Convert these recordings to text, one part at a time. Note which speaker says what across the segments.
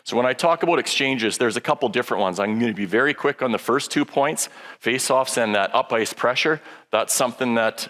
Speaker 1: So when I talk about exchanges, there's a couple different ones. I'm going to be very quick on the first 2 points, face-offs and that up-ice pressure. That's something that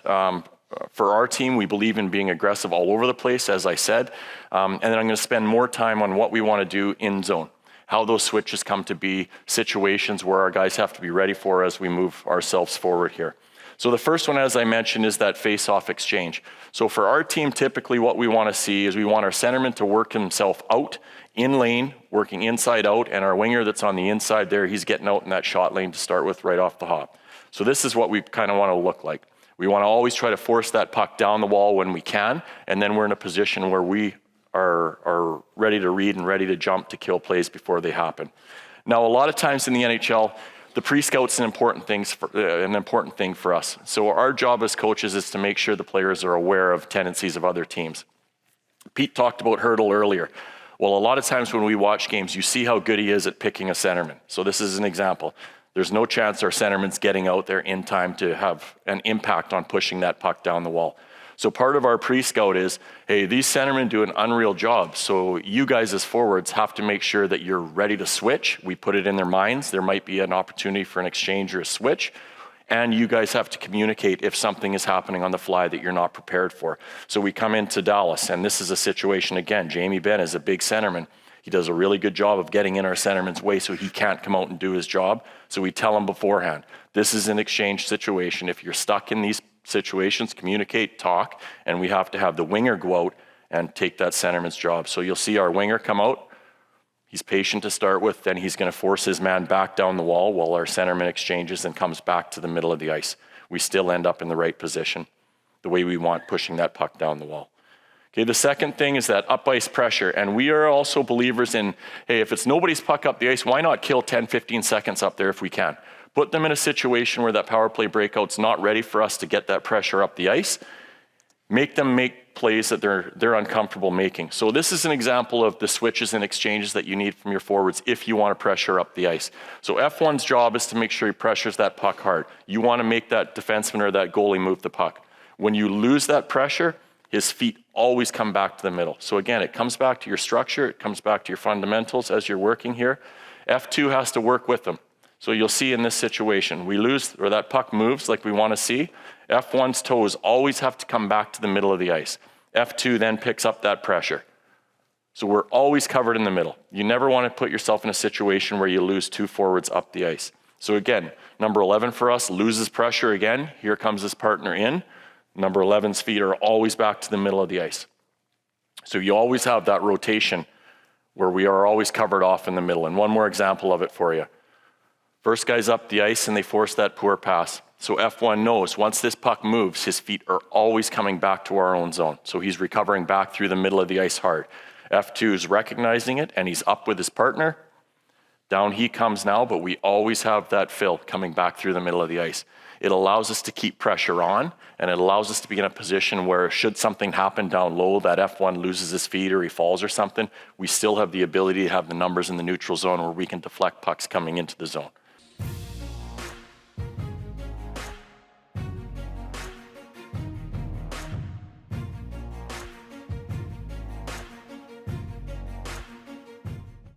Speaker 1: for our team, we believe in being aggressive all over the place, as I said. And then I'm going to spend more time on what we want to do in zone, how those switches come to be, situations where our guys have to be ready for as we move ourselves forward here. So the first one, as I mentioned, is that face-off exchange. So for our team, typically what we want to see is we want our centerman to work himself out in lane, working inside out, and our winger that's on the inside there, he's getting out in that shot lane to start with right off the hop. So this is what we kind of want to look like. We want to always try to force that puck down the wall when we can, and then we're in a position where we are ready to read and ready to jump to kill plays before they happen. Now, a lot of times in the NHL, the pre-scout's an important thing for us. So our job as coaches is to make sure the players are aware of tendencies of other teams. Pete talked about Hurdle earlier. Well, a lot of times when we watch games, you see how good he is at picking a centerman. So this is an example. There's no chance our centerman's getting out there in time to have an impact on pushing that puck down the wall. So part of our pre-scout is, hey, these centermen do an unreal job. So you guys as forwards have to make sure that you're ready to switch. We put it in their minds. There might be an opportunity for an exchange or a switch. And you guys have to communicate if something is happening on the fly that you're not prepared for. So we come into Dallas, and this is a situation, again, Jamie Benn is a big centerman. He does a really good job of getting in our centerman's way so he can't come out and do his job. So we tell him beforehand, this is an exchange situation. If you're stuck in these situations, communicate, talk, and we have to have the winger go out and take that centerman's job. So you'll see our winger come out. He's patient to start with, then he's going to force his man back down the wall while our centerman exchanges and comes back to the middle of the ice. We still end up in the right position, the way we want, pushing that puck down the wall. Okay, the second thing is that up-ice pressure, and we are also believers in, hey, if it's nobody's puck up the ice, why not kill 10, 15 seconds up there if we can? Put them in a situation where that power play breakout's not ready for us to get that pressure up the ice. Make them make plays that they're uncomfortable making. So this is an example of the switches and exchanges that you need from your forwards if you want to pressure up the ice. So F1's job is to make sure he pressures that puck hard. You want to make that defenseman or that goalie move the puck. When you lose that pressure, his feet always come back to the middle. So again, it comes back to your structure, it comes back to your fundamentals as you're working here. F2 has to work with them. So you'll see in this situation, we lose, or that puck moves like we want to see. F1's toes always have to come back to the middle of the ice. F2 then picks up that pressure. So we're always covered in the middle. You never want to put yourself in a situation where you lose two forwards up the ice. So again, number 11 for us loses pressure again. Here comes his partner in. Number 11's feet are always back to the middle of the ice. So you always have that rotation where we are always covered off in the middle. And one more example of it for you. First guy's up the ice and they force that poor pass. So F1 knows once this puck moves, his feet are always coming back to our own zone. So he's recovering back through the middle of the ice hard. F2 is recognizing it and he's up with his partner. Down he comes now, but we always have that fill coming back through the middle of the ice. It allows us to keep pressure on, and it allows us to be in a position where should something happen down low, that F1 loses his feet or he falls or something, we still have the ability to have the numbers in the neutral zone where we can deflect pucks coming into the zone.